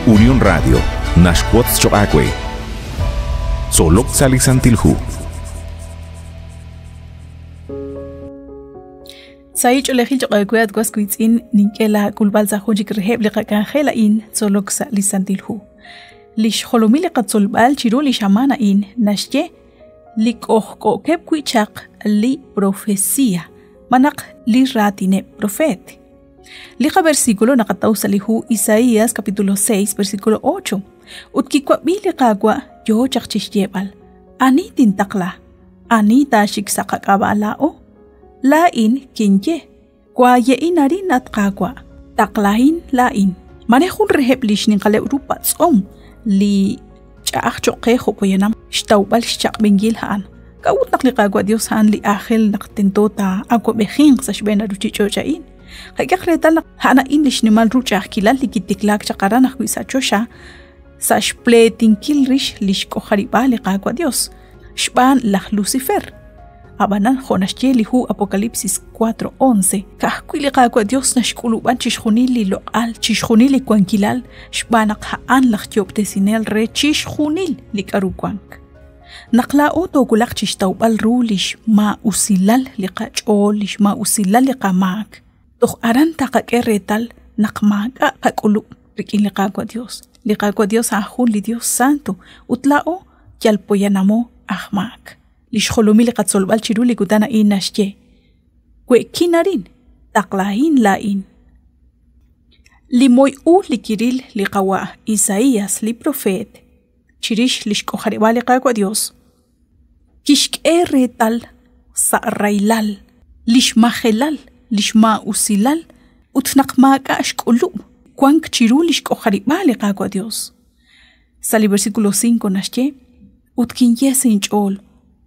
Unión Radio, Nashquatz Choacue, Solok Salisantilhu. Saich olehil choqaquat guasquitzin ninkela kulbalza hojik reheb liqakanjela in Solok Salisantilhu. Lish holomile qatzolbal chiru lishamana in nashye likohko kepquichaq li profecía manak li ratine profet. Liqa versículo nakatausalihu Isaías capítulo 6 versículo 8. Utkikwabi liqagwa yo chaqchishyebal. Ani tintakla. Ani tashik sakakabalao. Lain kinye. Kwa yeinarin at kagwa. Taklahin lain. Manehun reheblish ning kaleurupat som. Li chaak chokeho po yanam. Shtawbal shak bingil haan. Kawut naklikagwa Dios haan li ahel naktintota. Agwa behing sa shbena ruchichochain. Kaya kretal hana English ni mal rucha kilal likitiklak chakara na kuisa chosha sa spletin kilrish lish ko haribale kagwa Dios shban la Lucifer abanan jonashye lihu Apocalipsis 4:11 kahkwili kagwa Dios na shkuluban chishkhunili loqal chishkhunili kwankilal shbanak haan la khtioptesinel re chishkhunil likarukank naqla oto kulak chishtawbal rulish ma usilal liqacholish ma usilal liqamak Doch aran taqaquerretal naqmaqa qaqulu rikin liqaqwa Dios ahun li Dios santo utlao yalpoyanamo ahmak lishkholomi liqatsolbal chiru likutana inashye kwe kinarin taqlahin lain limoy likiril liqawa Isaías li profet chirish lishkoharibal liqaqwa Dios kishk'erretal sa'railal lishmajelal lishma usilal utnaqmaqa ashk'ulu kwank chirulish qojaribale qaqwa Dios sali versículo 5 nashye utkinye sinchol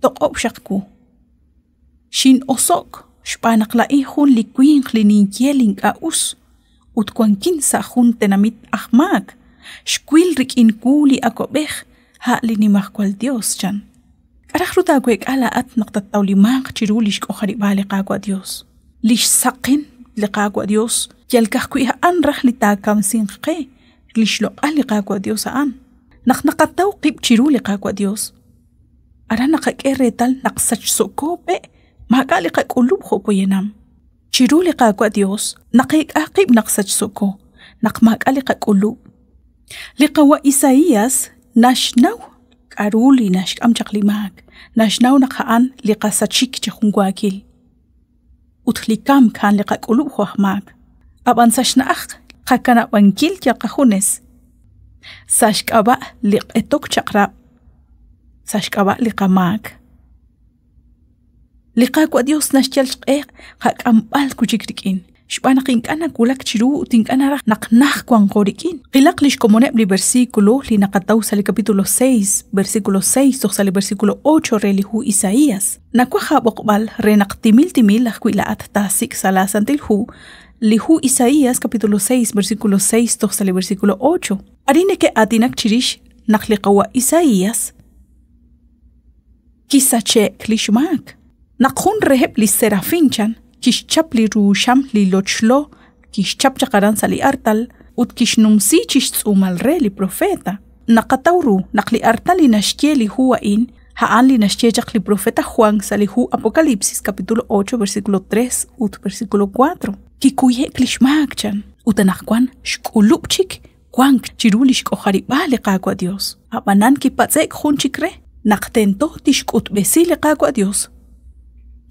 toqob shaqku shin osok shpanaqla'i hun likwin klininkielin qaus utkwankin sa hun tenamit ahmak shkwil rikin kuli akobej ha linimaqwal Dios chan arahruta kwek ala at naqtatawlimaq chirulish qojaribale qaqwa Dios lish saqin liqaqwa Dios yalkaqkuiha an rahlita kamsinqe lish loqal liqaqwa Dios an naqnaqataw qib chiru liqaqwa Dios ara naqaqerretal naqsach sokope maqa liqaqulub khopoyenam chiru liqaqwa Dios naqiqaqib naqsach soko naqmaqa liqaqulub liqawa Isaías nashnaw qaruli nashqam chaqlimak nashnaw naqan liqasachik chqungwakil utlikam kan liqaqulu khwahmak abansashnaaq qakana wankil yaqahunes sashqaba liqetok chaqrab sashqaba liqamak liqaqwa Dios nashchalqeq qaqambal kuchikrikin shbanaqin kana kulak chiru tinkana naqnaq kwanqorikin qilaq lishkomoneb li versículo li naqatawsa li capítulo 6 versículo 6 toqsa li versículo 8 relihu Isaías nakwaja boqbal renaqtimil timil laqwilaat tasik salasantilhu lihu Isaías capítulo 6 versículo 6 toqsa li versículo 8 arine ke atinak chirish naqliqawa Isaías kisache klishmak naqhun reheb li serafinchan kishchap li rusham li lochlo kishchap chaqaran sali artal ut kishnumsi chishtz'umal re li profeta naqatawru naqli artal li nashye li huwa in haan li nashye chaq li profeta Juan sali hu Apocalipsis capítulo 8 versículo 3 ut versículo 4 kikuye klishmakchan utanaqkwan shk'ulubchik kwank chirulish qojaribale qaqwa Dios abanan kipatzek junchikre naqtento tishk'utbesi li qaqwa Dios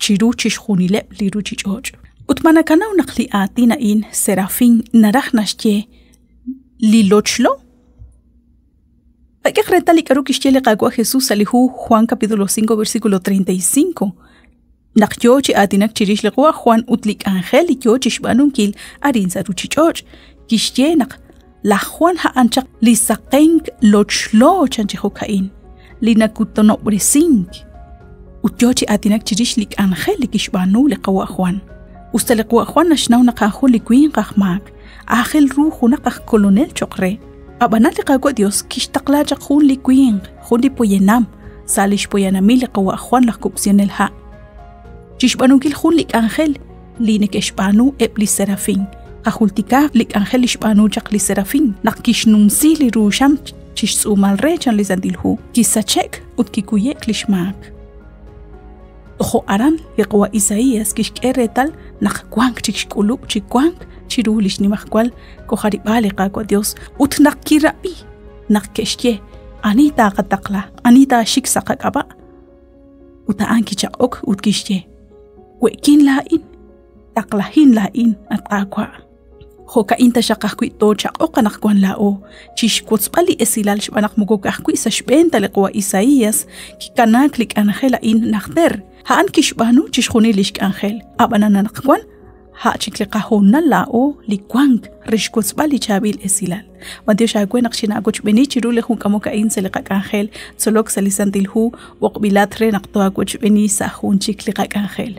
chiru chishkhunile liru chichoch utmanakana unaqli atina in serafin naraj nashye lilochlo Paquekreta likaru kishtele qaqwa Jesús salihu Juan capítulo 5 versículo 35 naqyochi atinak chirish liqwa Juan utlik angel yochi shbanunkil arin saru chichoch kishyenak la Juan ha anchaq lisaqenk lochlo chanchihukain linakutono bresink utyochi atinak chirish lik angel likishbanu liqwa Juan ustaliqwa Juan nashnaw naqahu likwin qahmak ahel ruhu naqah colonel chokre abanal liqaqwa Dios kishtaqla chaqhun likwin khundi poyenam salish poyanamil liqwa Juan laqkupsienel ha chishbanukil khun lik angel linek eshbanu ebli serafin Qajultika lik ángel ishbanu chaq li serafín naqkishnumsi li rusham chishsumal rechan li sandilhu kisachek utkikuyek lishmak. Ojo aran liqwa Isaías kishkeretal naqkwank chikshkulub chikwank chirulish nimaqkwal kojaribali qakwa Dios utnaqkirabi naqkeshye anita qataqla anita shiksaqaqaba uta anki chaqok utkishye wekin lain taqlahin lain atqakwa Hoka inta shaqaqkuy to chaqoqa naqkwan lao chishkutzbali esilal shbanaq mukukaqkuy sashbenta liqwa Isaías kikanak lik ángela in naqter haan kishbanu chishkhuni lishk ángel abanana naqkwan ha chikliqahonna lao likwank rishkutzbali chabil esilal wadio shaqwe naqshina gochbeni chirule junkamoka in seliqaq ángel solok salisantilhu waqbilat re naqtoa gochbeni sahun chikliqaq ángel